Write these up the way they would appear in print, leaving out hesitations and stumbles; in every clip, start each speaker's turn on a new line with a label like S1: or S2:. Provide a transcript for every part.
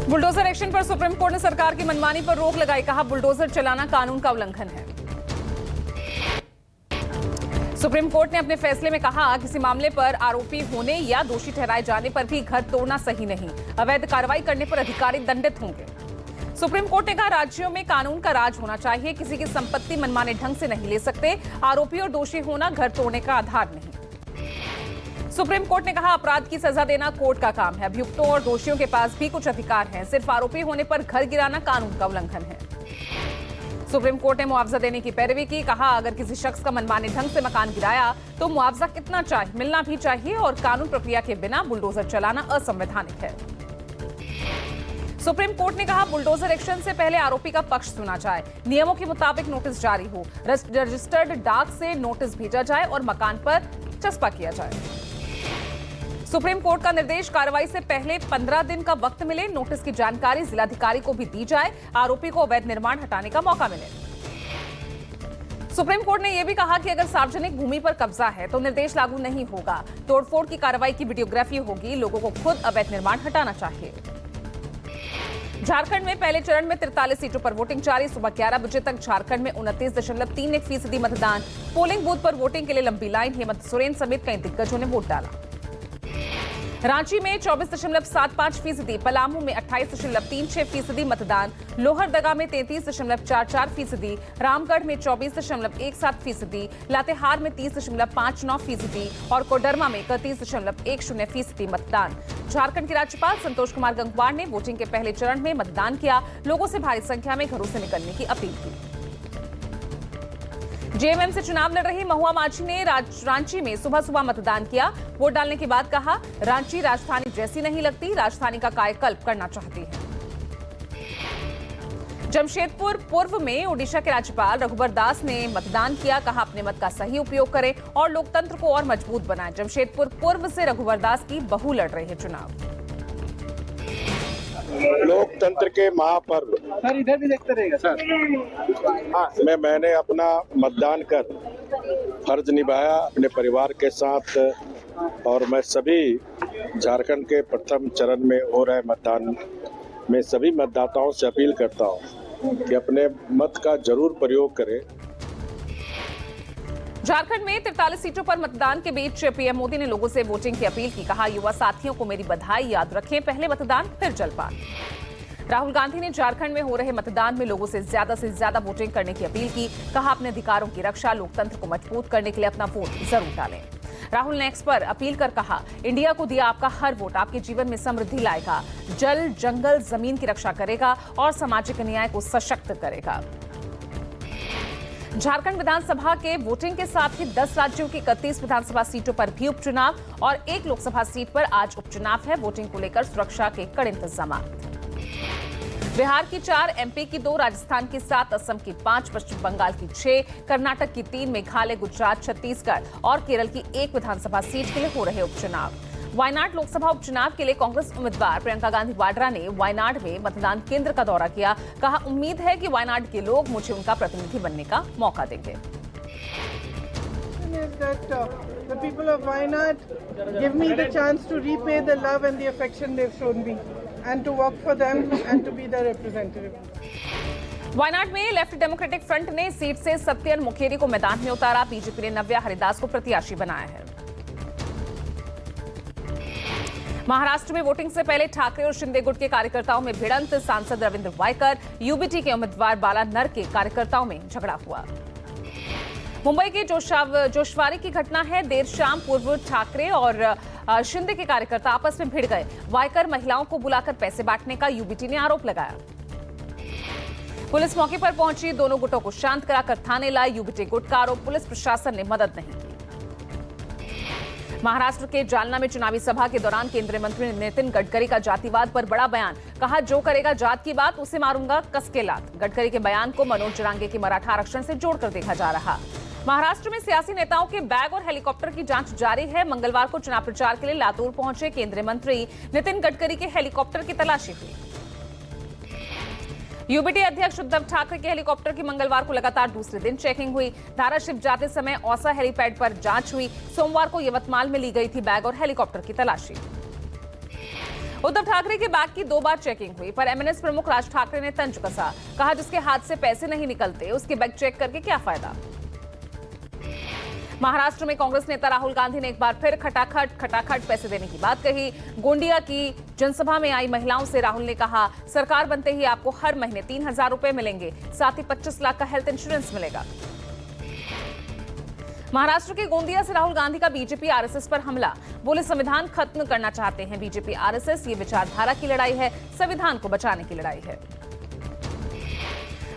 S1: Bulldozer action पर supreme court ने सरकार की मनमानी पर रोक लगाई। कहा, बुलडोजर चलाना कानून का उल्लंघन है। सुप्रीम कोर्ट ने अपने फैसले में कहा, किसी मामले पर आरोपी होने या दोषी ठहराए जाने पर भी घर तोड़ना सही नहीं। अवैध कार्रवाई करने पर अधिकारी दंडित होंगे। सुप्रीम कोर्ट ने कहा, राज्यों में कानून का राज होना चाहिए। किसी की संपत्ति मनमाने ढंग से नहीं ले सकते। आरोपी और दोषी होना घर तोड़ने का आधार नहीं। सुप्रीम कोर्ट ने कहा, अपराध की सजा देना कोर्ट का काम है। अभियुक्तों और दोषियों के पास भी कुछ अधिकार हैं। सिर्फ आरोपी होने पर घर गिराना कानून का उल्लंघन है। सुप्रीम कोर्ट ने मुआवजा देने की पैरवी की। कहा, अगर किसी शख्स का मनमाने ढंग से मकान गिराया तो मुआवजा कितना चाहिए, मिलना भी चाहिए और कानून प्रक्रिया के बिना बुलडोजर चलाना असंवैधानिक है। सुप्रीम कोर्ट ने कहा, बुलडोजर एक्शन से पहले आरोपी का पक्ष सुना जाए। नियमों के मुताबिक नोटिस जारी हो। रजिस्टर्ड डाक से नोटिस भेजा जाए और मकान पर चस्पा किया जाए। सुप्रीम कोर्ट का निर्देश, कार्रवाई से पहले 15 दिन का वक्त मिले। नोटिस की जानकारी जिलाधिकारी को भी दी जाए। आरोपी को अवैध निर्माण हटाने का मौका मिले। सुप्रीम कोर्ट ने यह भी कहा कि अगर सार्वजनिक भूमि पर कब्जा है तो निर्देश लागू नहीं होगा। तोड़फोड़ की कार्रवाई की वीडियोग्राफी होगी। लोगों को खुद अवैध निर्माण हटाना चाहिए। झारखंड में पहले चरण में 43 सीटों पर वोटिंग जारी। सुबह 11 बजे तक झारखंड में 29.31% मतदान। पोलिंग बूथ पर वोटिंग के लिए लंबी लाइन। हेमंत सोरेन समेत कई दिग्गजों ने वोट डाला। रांची में 24.75%, पलामू में 28.36% मतदान, लोहरदगा में 33.44%, रामगढ़ में 24.17%, लातेहार में 30.59% और कोडरमा में 31.10% मतदान। झारखंड के राज्यपाल संतोष कुमार गंगवार ने वोटिंग के पहले चरण में मतदान किया। लोगों से भारी संख्या में घरों से निकलने की अपील की। जेएमएम से चुनाव लड़ रही महुआ माझी ने रांची में सुबह सुबह मतदान किया। वोट डालने के बाद कहा, रांची राजधानी जैसी नहीं लगती, राजधानी का कायाकल्प करना चाहती है। जमशेदपुर पूर्व में ओडिशा के राज्यपाल रघुबर दास ने मतदान किया। कहा, अपने मत का सही उपयोग करें और लोकतंत्र को और मजबूत बनाएं। जमशेदपुर पूर्व से रघुबर दास की बहू लड़ रही है चुनाव।
S2: लोकतंत्र के महापर्व
S3: सर, इधर भी देखते रहेगा सर।
S2: हाँ, मैंने अपना मतदान कर फर्ज निभाया अपने परिवार के साथ और मैं सभी झारखंड के प्रथम चरण में हो रहे मतदान में सभी मतदाताओं से अपील करता हूं कि अपने मत का जरूर प्रयोग करें।
S1: झारखंड में 43 सीटों पर मतदान के बीच पीएम मोदी ने लोगों से वोटिंग की अपील की। कहा, युवा साथियों को मेरी बधाई, याद रखें पहले मतदान फिर जलपान। राहुल गांधी ने झारखंड में हो रहे मतदान में लोगों से ज्यादा वोटिंग करने की अपील की। कहा, अपने अधिकारों की रक्षा, लोकतंत्र को मजबूत करने के लिए अपना वोट जरूर डालें। राहुल ने एक्स पर अपील कर कहा, इंडिया को दिया आपका हर वोट आपके जीवन में समृद्धि लाएगा, जल, जंगल, जमीन की रक्षा करेगा और सामाजिक न्याय को सशक्त करेगा। झारखंड विधानसभा के वोटिंग के साथ ही 10 राज्यों की 31 विधानसभा सीटों पर भी उपचुनाव और 1 लोकसभा सीट पर आज उपचुनाव है। वोटिंग को लेकर सुरक्षा के कड़े इंतजाम। बिहार की 4, एमपी की 2, राजस्थान की 7, असम की 5, पश्चिम बंगाल की 6, कर्नाटक की 3, मेघालय, गुजरात, छत्तीसगढ़ और केरल की 1 विधानसभा सीट के लिए हो रहे उपचुनाव। वायनाड लोकसभा उपचुनाव के लिए कांग्रेस उम्मीदवार प्रियंका गांधी वाड्रा ने वायनाड में मतदान केंद्र का दौरा किया। कहा, उम्मीद है कि वायनाड के लोग मुझे उनका प्रतिनिधि बनने का मौका देंगे।
S4: The people of Wayanad give me the chance to repay the love and the affection they've shown me and to work for them and to be their representative.
S1: Wayanad में लेफ्ट डेमोक्रेटिक फ्रंट ने seat से सत्यन मुखेरी को मैदान में उतारा। BJP ने नव्या हरिदास को प्रत्याशी बनाया है। महाराष्ट्र में वोटिंग से पहले ठाकरे और शिंदे गुट के कार्यकर्ताओं में भिड़ंत। सांसद रविंद्र वायकर, यूबीटी के उम्मीदवार बाला नर के कार्यकर्ताओं में झगड़ा हुआ। मुंबई के जोशवारी की घटना है। देर शाम पूर्व ठाकरे और शिंदे के कार्यकर्ता आपस में भिड़ गए। वायकर महिलाओं को बुलाकर पैसे बांटने का यूबीटी ने आरोप लगाया। पुलिस मौके पर पहुंची, दोनों गुटों को शांत कराकर थाने लाई। यूबीटी गुट का आरोप, पुलिस प्रशासन ने मदद नहीं की। महाराष्ट्र के जालना में चुनावी सभा के दौरान केंद्रीय मंत्री नितिन गडकरी का जातिवाद पर बड़ा बयान। कहा, जो करेगा जात की बात उसे मारूंगा कस के लात। गडकरी के बयान को मनोज जरांगे के मराठा आरक्षण से जोड़कर देखा जा रहा। महाराष्ट्र में सियासी नेताओं के बैग और हेलीकॉप्टर की जांच जारी है। मंगलवार को चुनाव प्रचार के लिए लातूर पहुंचे केंद्रीय मंत्री नितिन गडकरी के हेलीकॉप्टर की तलाशी हुई। यूबीटी अध्यक्ष उद्धव ठाकरे के हेलीकॉप्टर की मंगलवार को लगातार दूसरे दिन चेकिंग हुई। धाराशिव जाते समय औसा हेलीपैड पर जांच हुई। सोमवार को यवतमाल में ली गई थी बैग और हेलीकॉप्टर की तलाशी। उद्धव ठाकरे के बैग की 2 बार चेकिंग हुई, पर एमएनएस प्रमुख राज ठाकरे ने तंज कसा। कहा जिसके हाथ से पैसे नहीं निकलते उसके बैग चेक करके क्या फायदा। महाराष्ट्र में कांग्रेस नेता राहुल गांधी ने एक बार फिर खटाखट पैसे देने की बात कही। गोंडिया की जनसभा में आई महिलाओं से राहुल ने कहा, सरकार बनते ही आपको हर महीने 3,000 रुपए मिलेंगे, साथ ही 25 लाख का हेल्थ इंश्योरेंस मिलेगा। महाराष्ट्र के गोंदिया से राहुल गांधी का बीजेपी आरएसएस पर हमला। बोले संविधान खत्म करना चाहते हैं बीजेपी आरएसएस, ये विचारधारा की लड़ाई है, संविधान को बचाने की लड़ाई है।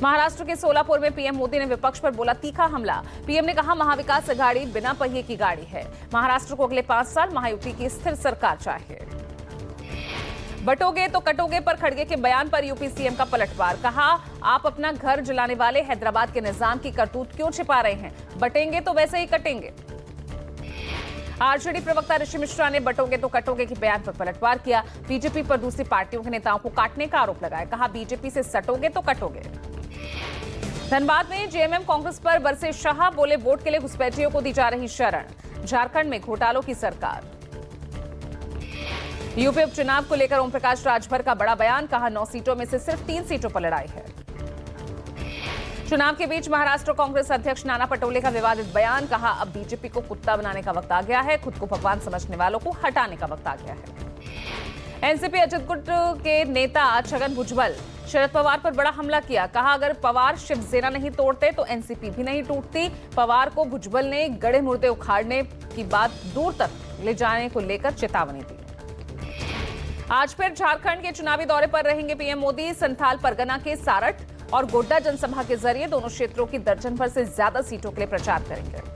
S1: महाराष्ट्र के सोलापुर में पीएम मोदी ने विपक्ष पर बोला तीखा हमला। पीएम ने कहा महाविकास अघाड़ी बिना पहिए की गाड़ी है, महाराष्ट्र को अगले 5 साल महायुति की स्थिर सरकार चाहिए। बटोगे तो कटोगे पर खड़गे के बयान पर यूपी सीएम का पलटवार। कहा आप अपना घर जलाने वाले हैदराबाद के निजाम की करतूत क्यों छिपा रहे हैं, बटेंगे तो वैसे ही कटेंगे। आरजेडी प्रवक्ता ऋषि मिश्रा ने बटोगे तो कटोगे के बयान पर पलटवार किया। बीजेपी पर दूसरी पार्टियों के नेताओं को काटने का आरोप लगाया। कहा बीजेपी से सटोगे तो कटोगे। धनबाद में जेएमएम कांग्रेस पर बरसे शाह। बोले वोट के लिए घुसपैठियों को दी जा रही शरण, झारखंड में घोटालों की सरकार। यूपी उपचुनाव को लेकर ओम प्रकाश राजभर का बड़ा बयान। कहा 9 सीटों में से सिर्फ 3 सीटों पर लड़ाई है। चुनाव के बीच महाराष्ट्र कांग्रेस अध्यक्ष नाना पटोले का विवादित बयान। कहा अब बीजेपी को कुत्ता बनाने का वक्त आ गया है, खुद को भगवान समझने वालों को हटाने का वक्त आ गया है। एनसीपी अजित गुट के नेता छगन भुजबल शरद पवार पर बड़ा हमला किया। कहा अगर पवार शिवसेना नहीं तोड़ते तो एनसीपी भी नहीं टूटती। पवार को भुजबल ने गड़े मुर्दे उखाड़ने की बात दूर तक ले जाने को लेकर चेतावनी दी। आज फिर झारखंड के चुनावी दौरे पर रहेंगे पीएम मोदी। संथाल परगना के सारठ और गोड्डा जनसभा के जरिए दोनों क्षेत्रों की दर्जन भर से ज्यादा सीटों के लिए प्रचार करेंगे।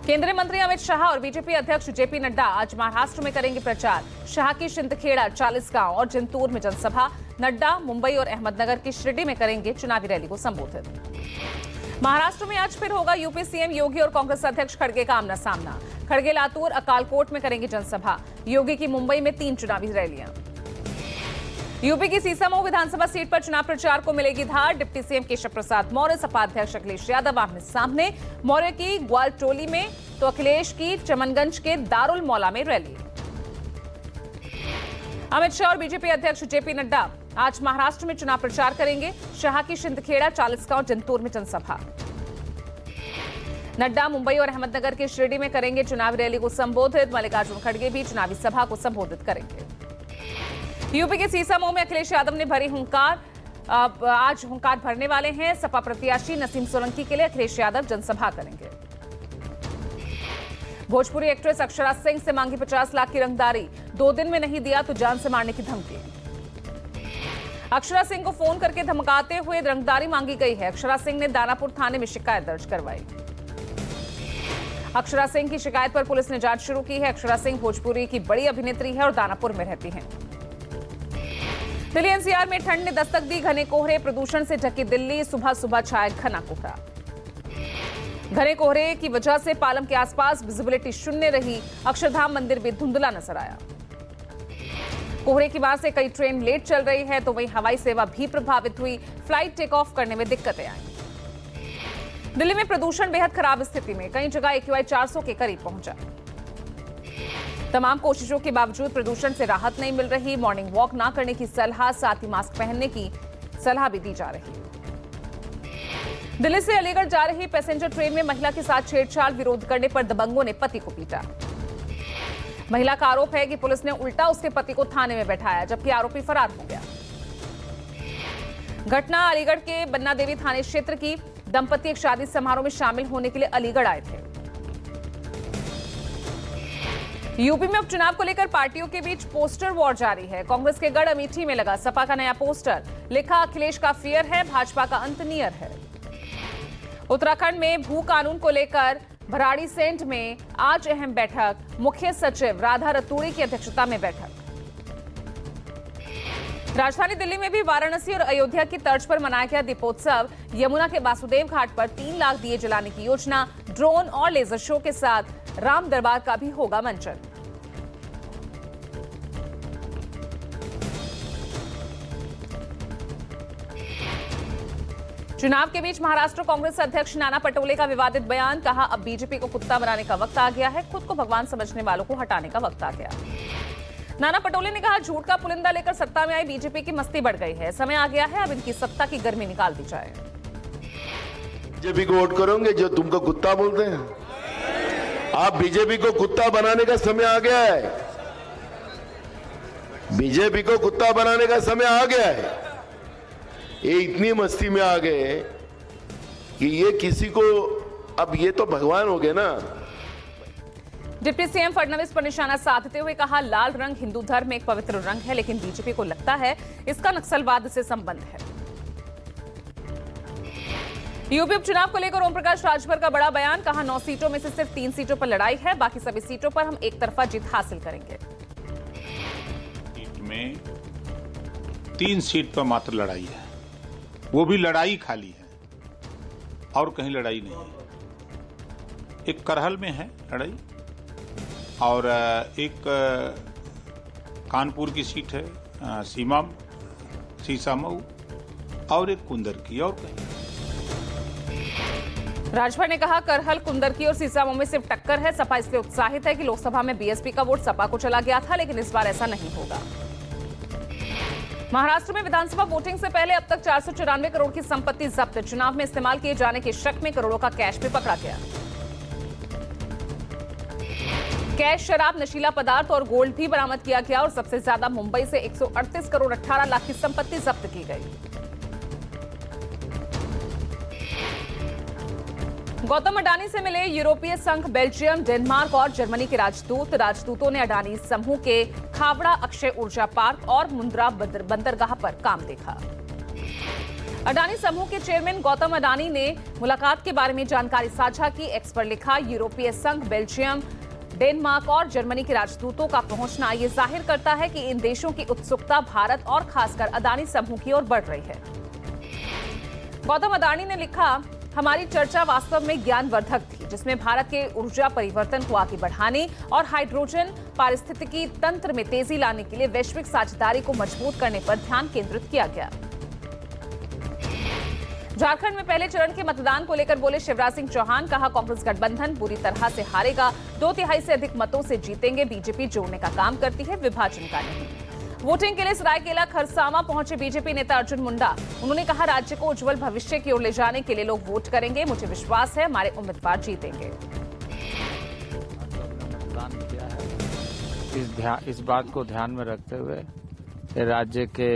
S1: केंद्रीय मंत्री अमित शाह और बीजेपी अध्यक्ष जेपी नड्डा आज महाराष्ट्र में करेंगे प्रचार। शाह की शिंदखेड़ा, चालीसगांव और जिंतूर में जनसभा। नड्डा मुंबई और अहमदनगर की शिरडी में करेंगे चुनावी रैली को संबोधित। महाराष्ट्र में आज फिर होगा यूपी सीएम योगी और कांग्रेस अध्यक्ष खड़गे का आमना सामना। खड़गे लातूर, अकालकोट में करेंगे जनसभा। योगी की मुंबई में 3 चुनावी रैलियां। यूपी की सीसामऊ विधानसभा सीट पर चुनाव प्रचार को मिलेगी धार। डिप्टी सीएम केशव प्रसाद मौर्य, सपा अध्यक्ष अखिलेश यादव आमने सामने। मौर्य की ग्वालटोली में तो अखिलेश की चमनगंज के दारुल मौला में रैली। अमित शाह और बीजेपी अध्यक्ष जेपी नड्डा आज महाराष्ट्र में चुनाव प्रचार करेंगे। शाह की शिंदखेड़ा, चालीसगांव, जिंतूर में जनसभा। नड्डा मुंबई और अहमदनगर के शिरडी में करेंगे चुनावी रैली को संबोधित। मल्लिकार्जुन खड़गे भी चुनावी सभा को संबोधित करेंगे। यूपी के सीसामऊ में अखिलेश यादव ने भरी हुंकार। आज हुंकार भरने वाले हैं। सपा प्रत्याशी नसीम सोलंकी के लिए अखिलेश यादव जनसभा करेंगे। भोजपुरी एक्ट्रेस अक्षरा सिंह से मांगी 50 लाख की रंगदारी। 2 दिन में नहीं दिया तो जान से मारने की धमकी। अक्षरा सिंह को फोन करके धमकाते हुए रंगदारी मांगी गई है। अक्षरा सिंह ने दानापुर थाने में शिकायत दर्ज करवाई। अक्षरा सिंह की शिकायत पर पुलिस ने जांच शुरू की है। अक्षरा सिंह भोजपुरी की बड़ी अभिनेत्री है और दानापुर में रहती हैं। दिल्ली एनसीआर में ठंड ने दस्तक दी। घने कोहरे, प्रदूषण से ढकी दिल्ली। सुबह सुबह छाया घना कोहरा। घने कोहरे की वजह से पालम के आसपास विजिबिलिटी शून्य रही। अक्षरधाम मंदिर भी धुंधला नजर आया। कोहरे की वजह से कई ट्रेन लेट चल रही है तो वहीं हवाई सेवा भी प्रभावित हुई। फ्लाइट टेक ऑफ करने में दिक्कतें आई। दिल्ली में प्रदूषण बेहद खराब स्थिति में, कई जगह AQI 400 के करीब पहुंचा। तमाम कोशिशों के बावजूद प्रदूषण से राहत नहीं मिल रही। मॉर्निंग वॉक ना करने की सलाह, साथ ही मास्क पहनने की सलाह भी दी जा रही है। दिल्ली से अलीगढ़ जा रही पैसेंजर ट्रेन में महिला के साथ छेड़छाड़, विरोध करने पर दबंगों ने पति को पीटा। महिला का आरोप है कि पुलिस ने उल्टा उसके पति को थाने में बैठाया, जबकि आरोपी फरार हो गया। घटना अलीगढ़ के बन्ना देवी थाने क्षेत्र की। दंपति एक शादी समारोह में शामिल होने के लिए अलीगढ़ आए थे। यूपी में उपचुनाव को लेकर पार्टियों के बीच पोस्टर वॉर जारी है। कांग्रेस के गढ़ अमेठी में लगा सपा का नया पोस्टर। लिखा अखिलेश का फियर है, भाजपा का अंत नियर है। उत्तराखंड में भू कानून को लेकर भराड़ी सेंट में आज अहम बैठक। मुख्य सचिव राधा रतूड़ी की अध्यक्षता में बैठक। राजधानी दिल्ली में भी वाराणसी और अयोध्या की तर्ज पर मनाया गया दीपोत्सव। यमुना के वासुदेव घाट पर 3 लाख दिए जलाने की योजना। ड्रोन और लेजर शो के साथ राम दरबार का भी होगा मंचन। चुनाव के बीच महाराष्ट्र कांग्रेस अध्यक्ष नाना पटोले का विवादित बयान। कहा अब बीजेपी को कुत्ता बनाने का वक्त आ गया है, खुद को भगवान समझने वालों को हटाने का वक्त आ गया। नाना पटोले ने कहा, झूठ का पुलिंदा लेकर सत्ता में आई बीजेपी की मस्ती बढ़ गई है। समय आ गया है, अब इनकी सत्ता की गर्मी निकाल दी जाए।
S5: बीजेपी को वोट करोगे जो तुमको कुत्ता बोलते हैं। आप बीजेपी को कुत्ता बनाने का समय आ गया है। बीजेपी को कुत्ता बनाने का समय आ गया है। ये इतनी मस्ती में आ गए कि ये किसी को, अब ये तो भगवान हो गए ना।
S1: डिप्टी सीएम फडणवीस पर निशाना साधते हुए कहा, लाल रंग हिंदू धर्म में एक पवित्र रंग है, लेकिन बीजेपी को लगता है इसका नक्सलवाद से संबंध है। यूपी उपचुनाव को लेकर ओम प्रकाश राजभर का बड़ा बयान, कहा 9 सीटों में से सिर्फ 3 सीटों पर लड़ाई है, बाकी सभी सीटों पर हम एक तरफा जीत हासिल करेंगे।
S6: सीट में 3 सीट पर मात्र लड़ाई है, वो भी लड़ाई खाली है और कहीं लड़ाई नहीं है। एक करहल में है लड़ाई और एक कानपुर की सीट है सीसामऊ और एक कुंदर की और कहीं।
S1: राजभर ने कहा, करहल, कुंदरकी और सीसामऊ में सिर्फ टक्कर है। सपा इसलिए उत्साहित है कि लोकसभा में बीएसपी का वोट सपा को चला गया था, लेकिन इस बार ऐसा नहीं होगा। महाराष्ट्र में विधानसभा वोटिंग से पहले अब तक 494 करोड़ की संपत्ति जब्त। चुनाव में इस्तेमाल किए जाने के शक में करोड़ों का कैश भी पकड़ा गया। कैश, शराब, नशीला पदार्थ और गोल्ड भी बरामद किया गया और सबसे ज्यादा मुंबई से 138 करोड़ 18 लाख की संपत्ति जब्त की गई। गौतम अडानी से मिले यूरोपीय संघ, बेल्जियम, डेनमार्क और जर्मनी के राजदूतों ने अडानी समूह के खावड़ा अक्षय ऊर्जा पार्क और मुंद्रा बंदरगाह पर काम देखा। अडानी समूह के चेयरमैन गौतम अडानी ने मुलाकात के बारे में जानकारी साझा की। एक्स पर लिखा, यूरोपीय संघ, बेल्जियम, डेनमार्क और जर्मनी के राजदूतों का पहुंचना ये जाहिर करता है कि इन देशों की उत्सुकता भारत और खासकर अडानी समूह की ओर बढ़ रही है। गौतम अडानी ने लिखा, हमारी चर्चा वास्तव में ज्ञानवर्धक थी, जिसमें भारत के ऊर्जा परिवर्तन को आगे बढ़ाने और हाइड्रोजन पारिस्थितिकी तंत्र में तेजी लाने के लिए वैश्विक साझेदारी को मजबूत करने पर ध्यान केंद्रित किया गया। झारखंड में पहले चरण के मतदान को लेकर बोले शिवराज सिंह चौहान, कहा कांग्रेस गठबंधन बुरी तरह से हारेगा, 2/3 से अधिक मतों से जीतेंगे। बीजेपी जोड़ने का काम करती है, विभाजन का नहीं। वोटिंग के लिए सरायकेला खरसावां पहुंचे बीजेपी नेता अर्जुन मुंडा। उन्होंने कहा, राज्य को उज्जवल भविष्य की ओर ले जाने के लिए लोग वोट करेंगे। मुझे विश्वास है हमारे उम्मीदवार जीतेंगे।
S7: मतदान किया है, इस बात को ध्यान में रखते हुए राज्य के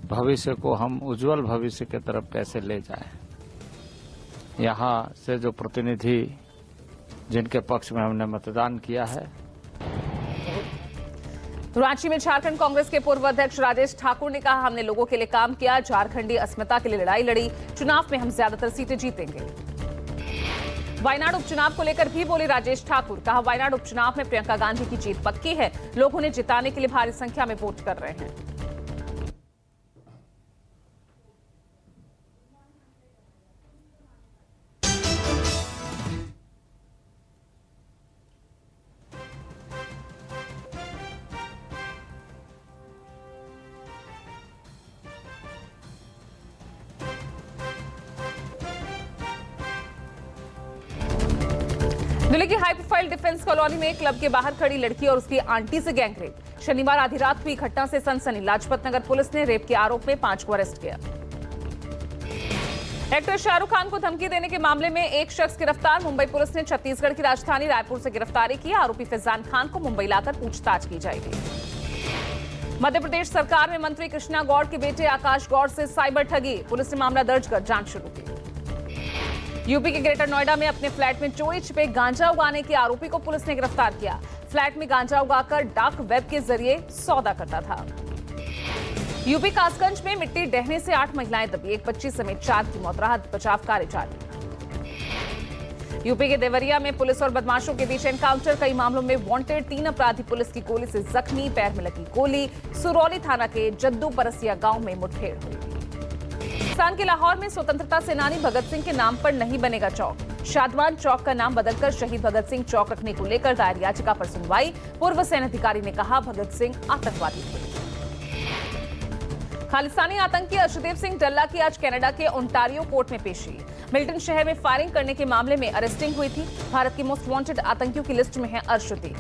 S7: भविष्य को हम उज्जवल भविष्य की तरफ कैसे ले जाएं। यहाँ से जो प्रतिनिधि जिनके पक्ष में हमने मतदान किया है।
S1: रांची में झारखंड कांग्रेस के पूर्व अध्यक्ष राजेश ठाकुर ने कहा, हमने लोगों के लिए काम किया, झारखंडी अस्मिता के लिए लड़ाई लड़ी, चुनाव में हम ज्यादातर सीटें जीतेंगे। वायनाड उपचुनाव को लेकर भी बोले राजेश ठाकुर, कहा वायनाड उपचुनाव में प्रियंका गांधी की जीत पक्की है, लोग उन्हें जिताने के लिए भारी संख्या में वोट कर रहे हैं। दिल्ली की हाई प्रोफाइल डिफेंस कॉलोनी में क्लब के बाहर खड़ी लड़की और उसकी आंटी से गैंगरेप। शनिवार आधी रात हुई घटना से सनसनी। लाजपत नगर पुलिस ने रेप के आरोप में 5 को अरेस्ट किया। एक्टर शाहरुख खान को धमकी देने के मामले में एक शख्स गिरफ्तार। मुंबई पुलिस ने छत्तीसगढ़ की राजधानी रायपुर से गिरफ्तारी की। आरोपी फैजान खान को मुंबई लाकर पूछताछ की जाएगी। मध्य प्रदेश सरकार में मंत्री कृष्णा गौड़ के बेटे आकाश गौड़ से साइबर ठगी। पुलिस ने मामला दर्ज कर जांच शुरू की। यूपी के ग्रेटर नोएडा में अपने फ्लैट में चोरी छिपे गांजा उगाने के आरोपी को पुलिस ने गिरफ्तार किया। फ्लैट में गांजा उगाकर डार्क वेब के जरिए सौदा करता था। यूपी कासगंज में मिट्टी ढहने से 8 महिलाएं दबी, एक बच्ची समेत 4 की मौत। राहत बचाव कार्य जारी। यूपी के देवरिया में पुलिस और बदमाशों के बीच एनकाउंटर। कई मामलों में वांटेड 3 अपराधी पुलिस की गोली से जख्मी, पैर में लगी गोली। सुरौली थाना के जद्दू परसिया गांव में मुठभेड़ हुई। पाकिस्तान के लाहौर में स्वतंत्रता सेनानी भगत सिंह के नाम पर नहीं बनेगा चौक। शादमान चौक का नाम बदलकर शहीद भगत सिंह चौक रखने को लेकर दायर याचिका पर सुनवाई। पूर्व सेना अधिकारी ने कहा, भगत सिंह आतंकवादी थे। खालिस्तानी आतंकी अर्शदीप सिंह डल्ला की आज कनाडा के ओंटारियो कोर्ट में पेशी। मिल्टन शहर में फायरिंग करने के मामले में अरेस्टिंग हुई थी। भारत की मोस्ट वांटेड आतंकियों की लिस्ट में है अर्शदीप।